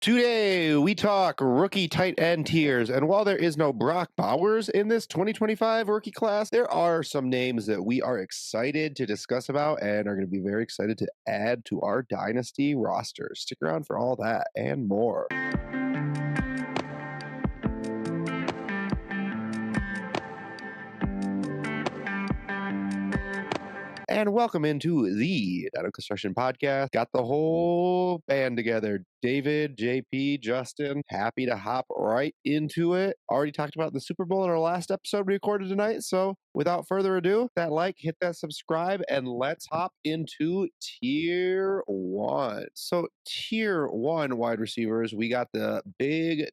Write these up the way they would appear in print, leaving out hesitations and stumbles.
Today, we talk rookie tight end tiers. And while there is no Brock Bowers in this 2025 rookie class, there are some names that we are excited to discuss about and are going to be very excited to add to our Dynasty roster. Stick around for all that and more. And welcome into the Dino Construction Podcast. Got the whole band together. David, JP, Justin, happy to hop right into it. Already talked about the Super Bowl in our last episode we recorded tonight. So without further ado, hit that subscribe, and let's hop into tier one. So tier one wide receivers, we got the big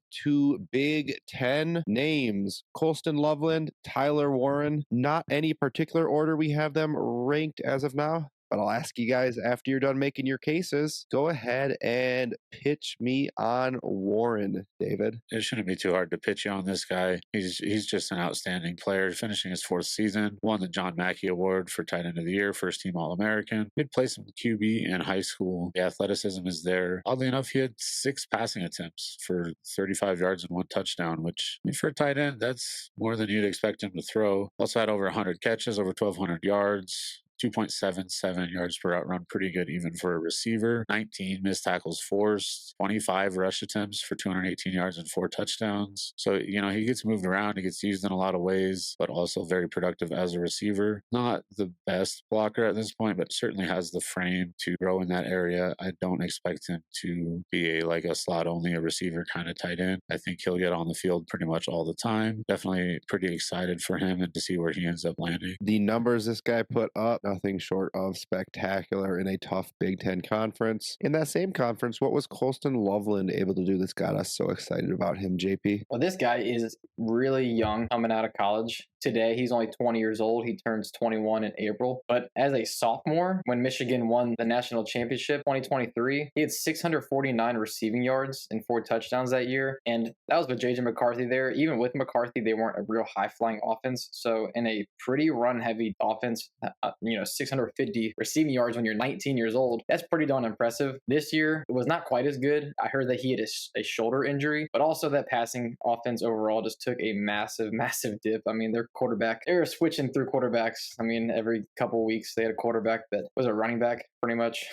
Big Ten names. Colston Loveland, Tyler Warren. Not any particular order we have them ranked as of now, but I'll ask you guys after you're done making your cases. Go ahead and pitch me on Warren, David. It shouldn't be too hard to pitch you on this guy. He's just an outstanding player, finishing his fourth season. Won the John Mackey Award for Tight End of the Year, first team All-American. Did play some QB in high school. The athleticism is there. Oddly enough, he had 6 passing attempts for 35 yards and 1 touchdown, which for a tight end, that's more than you'd expect him to throw. Also had over 100 catches, over 1,200 yards. 2.77 yards per out run, pretty good even for a receiver. 19 missed tackles forced, 25 rush attempts for 218 yards and 4 touchdowns. So, he gets moved around, he gets used in a lot of ways, but also very productive as a receiver. Not the best blocker at this point, but certainly has the frame to grow in that area. I don't expect him to be a slot only, a receiver kind of tight end. I think he'll get on the field pretty much all the time. Definitely pretty excited for him and to see where he ends up landing. The numbers this guy put up, nothing short of spectacular in a tough Big Ten conference. In that same conference, what was Colston Loveland able to do that's got us so excited about him, JP? Well, this guy is really young coming out of college. Today, he's only 20 years old. He turns 21 in April. But as a sophomore, when Michigan won the national championship 2023, he had 649 receiving yards and 4 touchdowns that year. And that was with J.J. McCarthy there. Even with McCarthy, they weren't a real high-flying offense. So in a pretty run-heavy offense, 650 receiving yards when you're 19 years old, that's pretty darn impressive. This year, it was not quite as good. I heard that he had a shoulder injury, but also that passing offense overall just took a massive, massive dip. I mean, they were switching through quarterbacks. I mean, every couple of weeks they had a quarterback that was a running back pretty much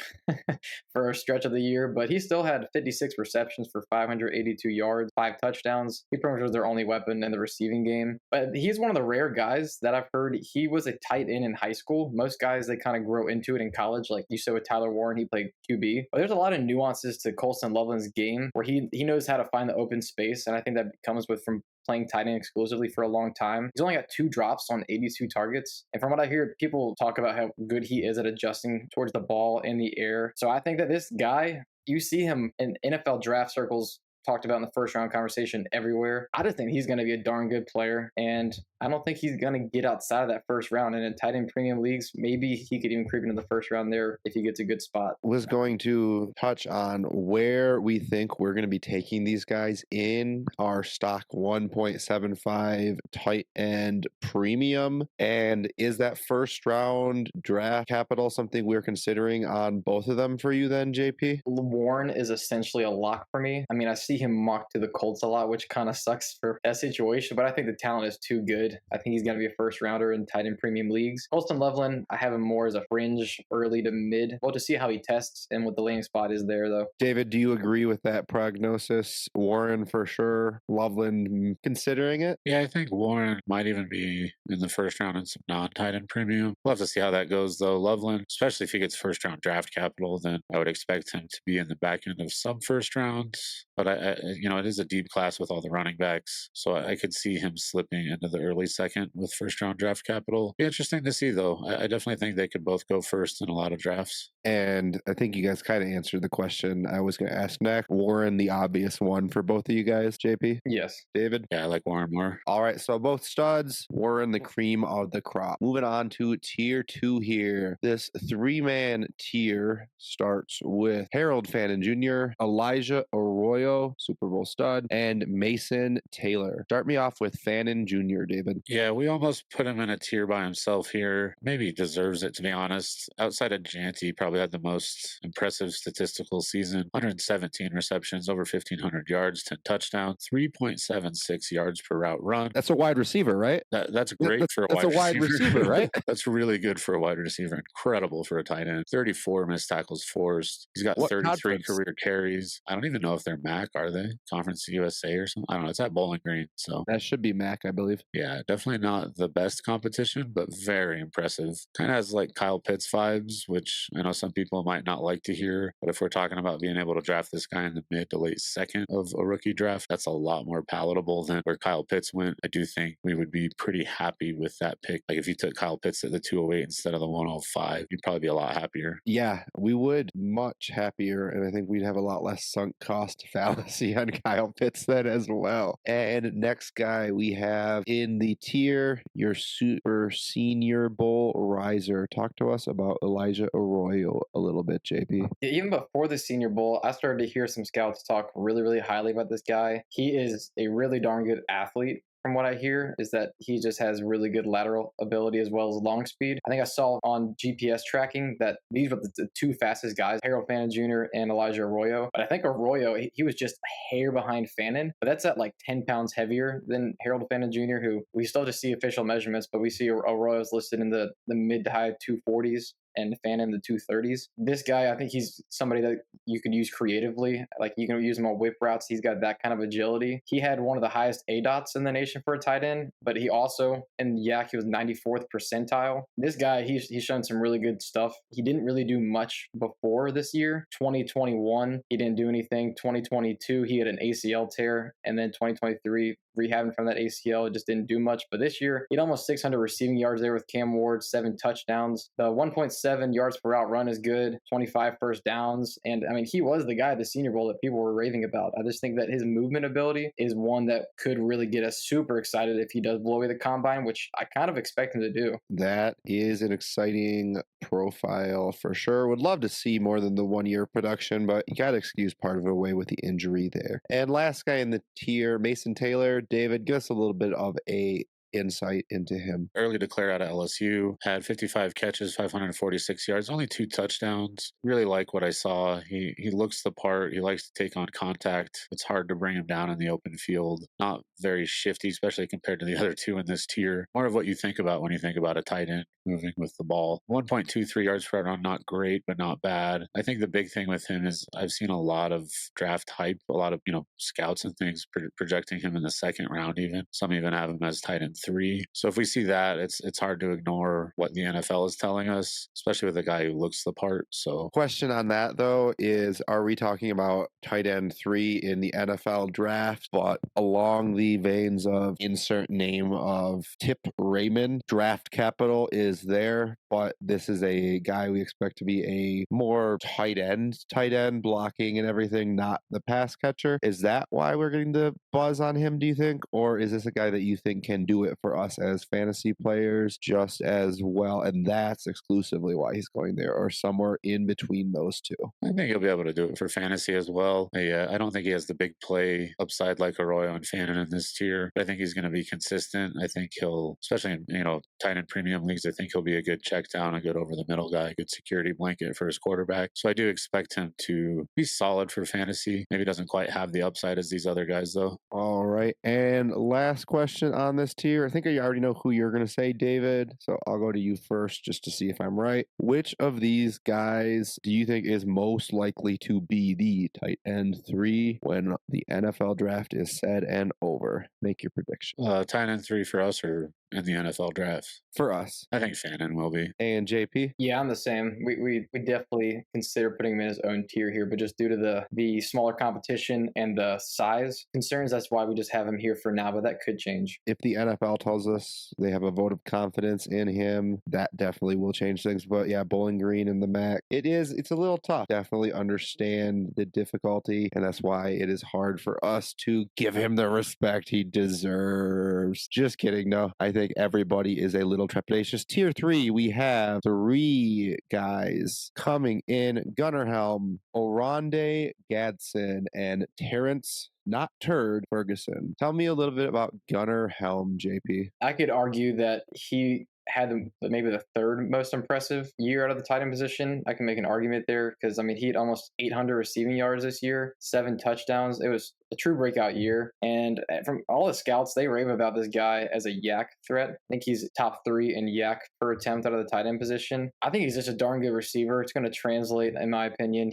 for a stretch of the year, but he still had 56 receptions for 582 yards, 5 touchdowns. He pretty much was their only weapon in the receiving game. But he's one of the rare guys that I've heard. He was a tight end in high school. Most guys, they kind of grow into it in college. Like you said with Tyler Warren, he played QB. But there's a lot of nuances to Colston Loveland's game where he knows how to find the open space, and I think that comes from playing tight end exclusively for a long time. He's only got 2 drops on 82 targets. And from what I hear, people talk about how good he is at adjusting towards the ball in the air. So I think that this guy, you see him in NFL draft circles talked about in the first round conversation everywhere. I just think he's going to be a darn good player, and I don't think he's going to get outside of that first round. And in tight end premium leagues, maybe he could even creep into the first round there if he gets a good spot. Was going to touch on where we think we're going to be taking these guys in our stock 1.75 tight end premium. And is that first round draft capital something we're considering on both of them for you then, JP? Warren is essentially a lock for me. I mean, I see him mocked to the Colts a lot, which kind of sucks for that situation, but I think the talent is too good. I think he's going to be a first rounder in tight end premium leagues. Colston Loveland, I have him more as a fringe, early to mid. We'll just see how he tests and what the landing spot is there, though. David, do you agree with that prognosis? Warren for sure, Loveland considering it? Yeah, I think Warren might even be in the first round in some non-tight end premium. We'll have to see how that goes, though. Loveland, especially if he gets first round draft capital, then I would expect him to be in the back end of some first rounds. But it is a deep class with all the running backs, so I could see him slipping into the early second with first round draft capital. Be interesting to see, though. I definitely think they could both go first in a lot of drafts. And I think you guys kind of answered the question I was going to ask next. Warren, the obvious one for both of you guys, JP? Yes. David? Yeah, I like Warren more. All right, so both studs. Warren, the cream of the crop. Moving on to tier 2 here. This 3-man tier starts with Harold Fannin Jr., Elijah Arroyo, Super Bowl stud, and Mason Taylor. Start me off with Fannin Jr., David. Yeah, we almost put him in a tier by himself here. Maybe he deserves it, to be honest. Outside of Janty, probably probably had the most impressive statistical season. 117 receptions, over 1,500 yards, 10 touchdowns, 3.76 yards per route run. That's a wide receiver, right? That's great for a That's wide a wide receiver, right? That's really good for a wide receiver. Incredible for a tight end. 34 missed tackles forced. He's got What 33 conference? career carries. I don't even know if they're MAC, are they? Conference USA or something? I don't know. It's at Bowling Green. So, That should be Mac, I believe. yeah, definitely not the best competition, but very impressive. Kind of has like Kyle Pitts vibes, which I know some people might not like to hear. But if we're talking about being able to draft this guy in the mid to late second of a rookie draft, that's a lot more palatable than where Kyle Pitts went. I do think we would be pretty happy with that pick. Like if you took Kyle Pitts at the 208 instead of the 105, you'd probably be a lot happier. Yeah, we would much happier, and I think we'd have a lot less sunk cost fallacy on Kyle Pitts then as well. And next guy we have in the tier, your super senior bowl riser. Talk to us about Elijah Arroyo a little bit, JP. Yeah, even before the Senior Bowl, I started to hear some scouts talk really, really highly about this guy. He is a really darn good athlete. From what I hear, is that he just has really good lateral ability as well as long speed. I think I saw on GPS tracking that these were the two fastest guys, Harold Fannin Jr. and Elijah Arroyo. But I think Arroyo, he was just a hair behind Fannin, but that's at like 10 pounds heavier than Harold Fannin Jr., who we still just see official measurements, but we see Arroyo's listed in the mid to high 240s and Fan in the 230s. This guy, I think he's somebody that you could use creatively. Like you can use him on whip routes. He's got that kind of agility. He had one of the highest ADOTs in the nation for a tight end, but he also, in YAC, he was 94th percentile. This guy, he's shown some really good stuff. He didn't really do much before this year. 2021, he didn't do anything. 2022, he had an ACL tear. And then 2023, rehabbing from that ACL, just didn't do much. But this year, he had almost 600 receiving yards there with Cam Ward, 7 touchdowns. The 1.7 yards per route run is good, 25 first downs. And I mean, he was the guy at the Senior Bowl that people were raving about. I just think that his movement ability is one that could really get us super excited if he does blow away the combine, which I kind of expect him to do. That is an exciting profile for sure. Would love to see more than the 1 year production, but you got to excuse part of it away with the injury there. And last guy in the tier, Mason Taylor. David, give us a little bit of a insight into him. Early declare out of LSU, had 55 catches, 546 yards, only 2 touchdowns. Really like what I saw. He looks the part. He likes to take on contact. It's hard to bring him down in the open field. Not very shifty, especially compared to the other two in this tier. More of what you think about when you think about a tight end moving with the ball. 1.23 yards per run, not great, but not bad. I think the big thing with him is I've seen a lot of draft hype, a lot of, scouts and things projecting him in the second round even. Some even have him as tight end 3. So if we see that, it's hard to ignore what the NFL is telling us, especially with a guy who looks the part. So question on that though is, are we talking about tight end 3 in the NFL draft, but along the veins of insert name of Tip Raymond? Draft capital is there, but this is a guy we expect to be a more tight end blocking and everything, not the pass catcher. Is that why we're getting the buzz on him, do you think? Or is this a guy that you think can do it for us as fantasy players just as well, and that's exclusively why he's going there, or somewhere in between those two? I think he'll be able to do it for fantasy as well. I don't think he has the big play upside like Arroyo and Fannin in this tier, but I think he's going to be consistent. I think he'll, especially in tight end premium leagues, I think he'll be a good check down, a good over the middle guy, a good security blanket for his quarterback. So I do expect him to be solid for fantasy. Maybe doesn't quite have the upside as these other guys though. All right, and last question on this tier. I think I already know who you're going to say, David, so I'll go to you first just to see if I'm right. Which of these guys do you think is most likely to be the tight end 3 when the NFL draft is said and over? Make your prediction. Tight end 3 for us or in the NFL draft? For us. I think Fannin will be. And JP? Yeah, I'm the same. We definitely consider putting him in his own tier here, but just due to the smaller competition and the size concerns, that's why we just have him here for now, but that could change. If the NFL tells us they have a vote of confidence in him, that definitely will change things. But yeah, Bowling Green and the MAC, it's a little tough. Definitely understand the difficulty, and that's why it is hard for us to give him the respect he deserves. Just kidding. No, I think everybody is a little trepidatious. Tier 3, we have 3 guys coming in: Gunnar Helm, Oronde Gadsden, and Terrence not Turd Ferguson. Tell me a little bit about Gunnar Helm, JP. I could argue that he had maybe the third most impressive year out of the tight end position. I can make an argument there because, I mean, he had almost 800 receiving yards this year, 7 touchdowns. It was a true breakout year. And from all the scouts, they rave about this guy as a yak threat. I think he's top 3 in yak per attempt out of the tight end position. I think he's just a darn good receiver. It's going to translate, in my opinion.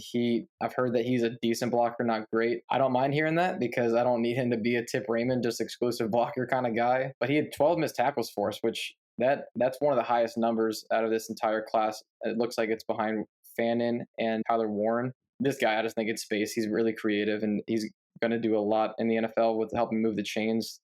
I've heard that he's a decent blocker, not great. I don't mind hearing that because I don't need him to be a Tip Raymond, just exclusive blocker kind of guy. But he had 12 missed tackles for us, which that's one of the highest numbers out of this entire class. It looks like it's behind Fannin and Tyler Warren. This guy, I just think it's space. He's really creative, and he's going to do a lot in the NFL with helping move the chains.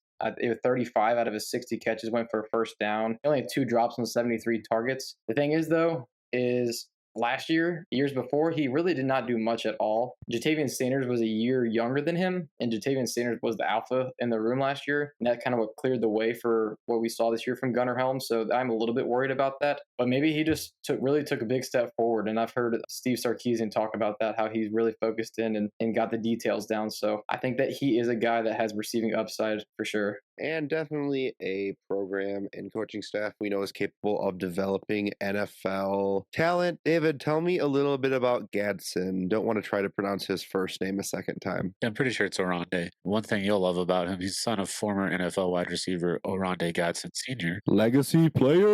35 out of his 60 catches went for a first down. He only had 2 drops on 73 targets. The thing is, though, is last year, years before, he really did not do much at all. Jatavian Sanders was a year younger than him, and Jatavian Sanders was the alpha in the room last year. And that kind of what cleared the way for what we saw this year from Gunnar Helm. So I'm a little bit worried about that. But maybe he just really took a big step forward. And I've heard Steve Sarkisian talk about that, how he's really focused in and got the details down. So I think that he is a guy that has receiving upside for sure. And definitely a program and coaching staff we know is capable of developing NFL talent. David, tell me a little bit about Gadsden. Don't want to try to pronounce his first name a second time. I'm pretty sure it's Oronde. One thing you'll love about him, he's son of former NFL wide receiver Oronde Gadsden Sr. Legacy player.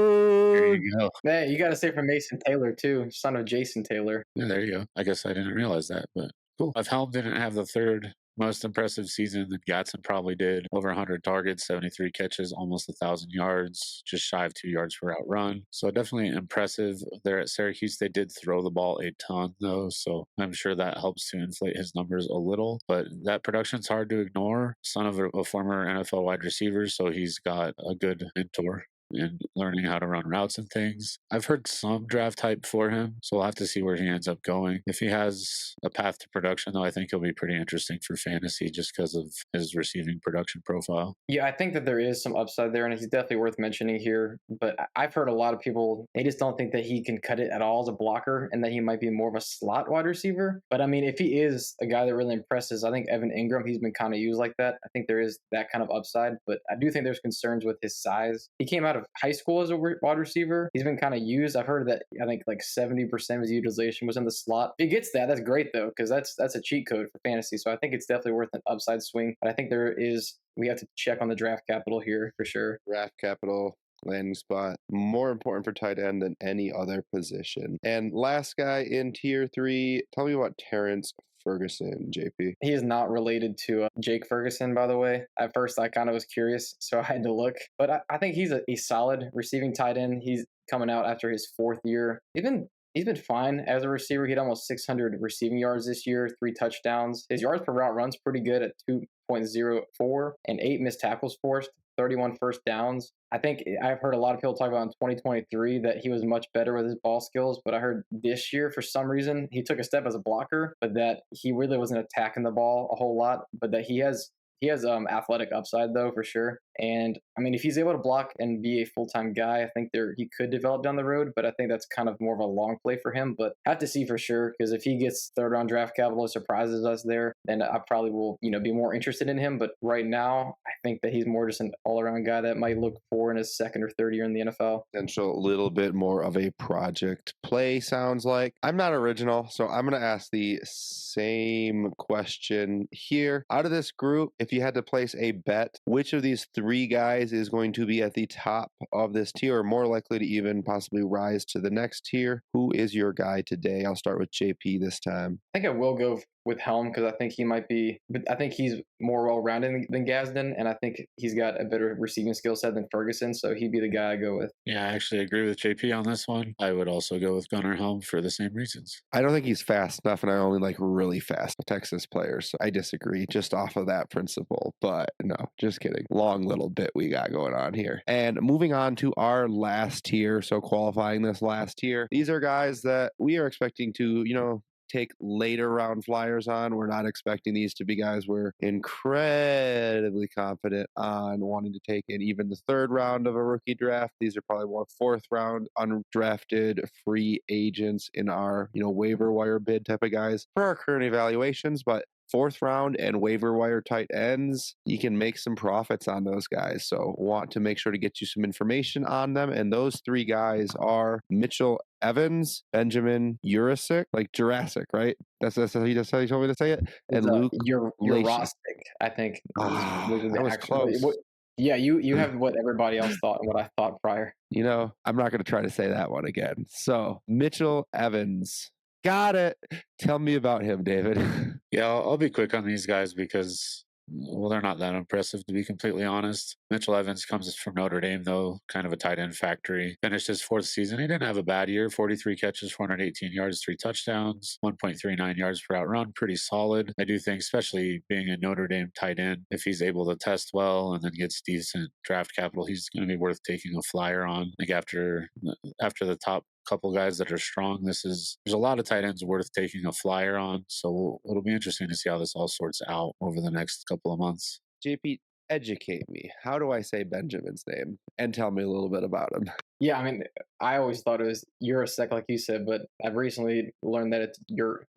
There you go. Man, you got to say from Mason Taylor, too, son of Jason Taylor. Yeah, there you go. I guess I didn't realize that, but cool. If Helm didn't have the third most impressive season that Gatson probably did, over 100 targets, 73 catches, almost 1,000 yards, just shy of 2 yards per out run. So definitely impressive there at Syracuse. They did throw the ball a ton, though, so I'm sure that helps to inflate his numbers a little. But that production's hard to ignore. Son of a former NFL wide receiver, so he's got a good mentor and learning how to run routes and things. I've heard some draft hype for him, so we'll have to see where he ends up going. If he has a path to production, though, I think he'll be pretty interesting for fantasy just because of his receiving production profile. Yeah, I think that there is some upside there, and he's definitely worth mentioning here. But I've heard a lot of people, they just don't think that he can cut it at all as a blocker and that he might be more of a slot wide receiver. But I mean, if he is a guy that really impresses, I think Evan Ingram, he's been kind of used like that. I think there is that kind of upside, but I do think there's concerns with his size. He came out of high school as a wide receiver. He's been kind of used. I've heard that I think like 70% of his utilization was in the slot. If he gets that, that's great though, because that's a cheat code for fantasy. So I think it's definitely worth an upside swing. But I think we have to check on the draft capital here for sure. Draft capital, landing spot, more important for tight end than any other position. And last guy in tier 3, tell me about Terrence Ferguson, JP. He is not related to Jake Ferguson, by the way. At first, I kind of was curious, so I had to look. But I think he's a solid receiving tight end. He's coming out after his 4th year. He's been fine as a receiver. He had almost 600 receiving yards this year, 3 touchdowns. His yards per route run's pretty good at 2.04 and 8 missed tackles forced, 31 first downs. I think I've heard a lot of people talk about in 2023 that he was much better with his ball skills, but I heard this year for some reason he took a step as a blocker, but that he really wasn't attacking the ball a whole lot, but that he has athletic upside though for sure. And I mean, if he's able to block and be a full-time guy, I think he could develop down the road, but I think that's kind of more of a long play for him. But I have to see for sure, because if he gets 3rd round draft capital, surprises us there, then I probably will, be more interested in him. But right now, I think that he's more just an all-around guy that might look for in his 2nd or 3rd year in the NFL. Potential a little bit more of a project play, sounds like. I'm not original, so I'm going to ask the same question here. Out of this group, if you had to place a bet, which of these 3 guys is going to be at the top of this tier, or more likely to even possibly rise to the next tier? Who is your guy today? I'll start with JP this time. I think I will go with Helm because I think he might be, but I think he's more well-rounded than Gadsden, and I think he's got a better receiving skill set than Ferguson, so he'd be the guy I go with. Yeah, I actually agree with JP on this one. I would also go with Gunnar Helm for the same reasons. I don't think he's fast enough, and I only like really fast Texas players. So I disagree just off of that principle, but no, just kidding. Long little bit we got going on here. And moving on to our last tier, so qualifying this last tier, these are guys that we are expecting to, take later round flyers on. We're not expecting these to be guys we're incredibly confident on wanting to take in even the 3rd round of a rookie draft. These are probably more 4th round undrafted free agents in our, waiver wire bid type of guys for our current evaluations. But 4th round and waiver wire tight ends, you can make some profits on those guys. So want to make sure to get you some information on them. And those 3 guys are Mitchell Evans, Benjamin Jurasic, like Jurassic, right? That's how you told me to say it. And It's Luke your Lacey. Rostic, I think. Ah, Was the that was actual, close. yeah, you have what everybody else thought and what I thought prior. You know, I'm not going to try to say that one again. So Mitchell Evans. Got it. Tell me about him, David. Yeah, I'll be quick on these guys because, well, they're not that impressive, to be completely honest. Mitchell Evans comes from Notre Dame, though, kind of a tight end factory. Finished his 4th season. He didn't have a bad year. 43 catches, 418 yards, 3 touchdowns, 1.39 yards per out run. Pretty solid. I do think, especially being a Notre Dame tight end, if he's able to test well and then gets decent draft capital, he's going to be worth taking a flyer on. Like after the top couple guys that are strong, there's a lot of tight ends worth taking a flyer on. So it'll be interesting to see how this all sorts out over the next couple of months. JP, educate me. How do I say Benjamin's name? And tell me a little bit about him. Yeah, I mean, I always thought it was Urasek, like you said, but I've recently learned that it's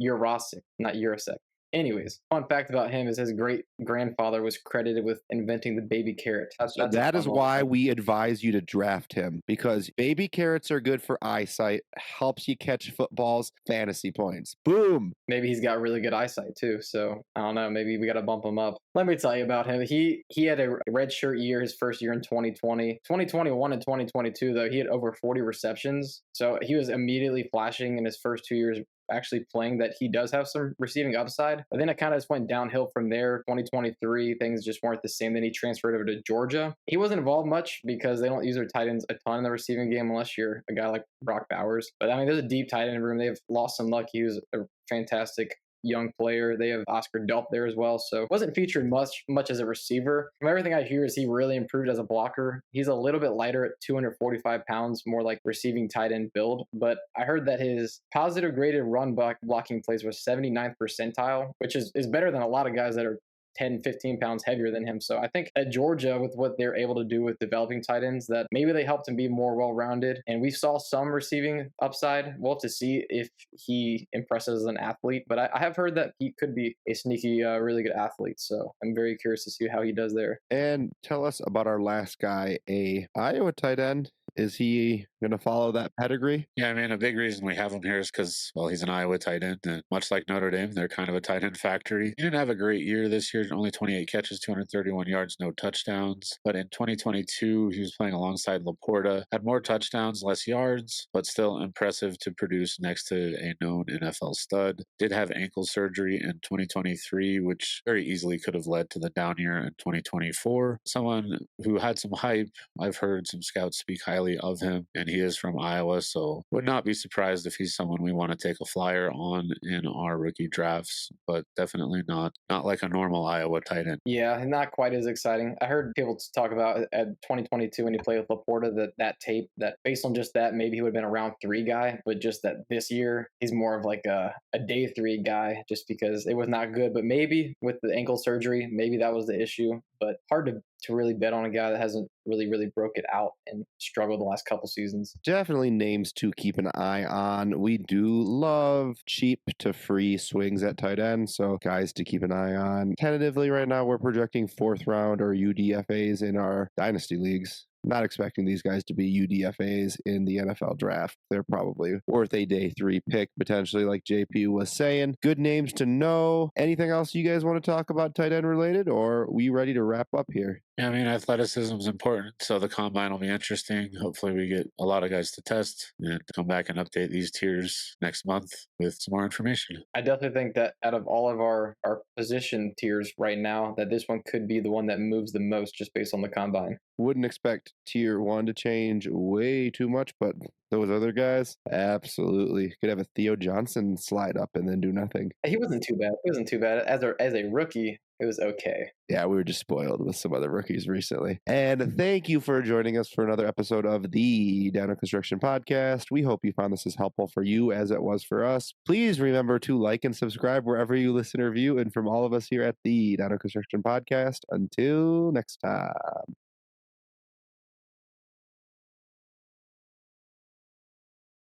Urasic, not Urasek. Anyways, fun fact about him is his great grandfather was credited with inventing the baby carrot. That is why we advise you to draft him, because baby carrots are good for eyesight, helps you catch footballs, fantasy points. Boom. Maybe he's got really good eyesight too. So I don't know. Maybe we got to bump him up. Let me tell you about him. He had a red shirt year his first year in 2020. 2021 and 2022, though, he had over 40 receptions. So he was immediately flashing in his first 2 years actually playing that he does have some receiving upside. But then it kind of just went downhill from there. 2023, things just weren't the same. Then he transferred over to Georgia. He wasn't involved much because they don't use their tight ends a ton in the receiving game unless you're a guy like Brock Bowers. But I mean, there's a deep tight end room. They've lost some luck. He was a fantastic young player. They have Oscar Delp there as well. So wasn't featured much as a receiver. From everything I hear is he really improved as a blocker. He's a little bit lighter at 245 pounds, more like receiving tight end build. But I heard that his positive graded run blocking plays was 79th percentile, which is better than a lot of guys that are 10, 15 pounds heavier than him. So I think at Georgia, with what they're able to do with developing tight ends, that maybe they helped him be more well-rounded. And we saw some receiving upside. We'll have to see if he impresses as an athlete. But I have heard that he could be a sneaky, really good athlete. So I'm very curious to see how he does there. And tell us about our last guy, a Iowa tight end. Is he going to follow that pedigree? Yeah, I mean, a big reason we have him here is because, well, he's an Iowa tight end, and much like Notre Dame, they're kind of a tight end factory. He didn't have a great year this year, only 28 catches, 231 yards, no touchdowns. But in 2022, he was playing alongside Laporta, had more touchdowns, less yards, but still impressive to produce next to a known NFL stud. Did have ankle surgery in 2023, which very easily could have led to the down year in 2024. Someone who had some hype. I've heard some scouts speak highly of him, and he is from Iowa, so would not be surprised if he's someone we want to take a flyer on in our rookie drafts, but definitely not like a normal Iowa tight end. Yeah, not quite as exciting. I heard people talk about at 2022 when he played with Laporta that tape, that based on just that, maybe he would have been a round 3 guy, but just that this year he's more of like a day 3 guy just because it was not good. But maybe with the ankle surgery, maybe that was the issue. But hard to really bet on a guy that hasn't really broke it out and struggled the last couple seasons. Definitely names to keep an eye on. We do love cheap to free swings at tight end, so guys to keep an eye on. Tentatively right now, we're projecting 4th round or UDFAs in our dynasty leagues. Not expecting these guys to be UDFAs in the NFL draft. They're probably worth a day 3 pick, potentially, like JP was saying. Good names to know. Anything else you guys want to talk about tight end related, or are we ready to wrap up here? Yeah, I mean, athleticism is important, so the combine will be interesting. Hopefully we get a lot of guys to test and come back and update these tiers next month with some more information. I definitely think that out of all of our position tiers right now, that this one could be the one that moves the most just based on the combine. Wouldn't expect tier 1 to change way too much, but those other guys, absolutely. Could have a Theo Johnson slide up and then do nothing. He wasn't too bad. He wasn't too bad. As a rookie, it was okay. Yeah, we were just spoiled with some other rookies recently. And thank you for joining us for another episode of the Down Construction Podcast. We hope you found this as helpful for you as it was for us. Please remember to like and subscribe wherever you listen or view. And from all of us here at the Down Construction Podcast, until next time.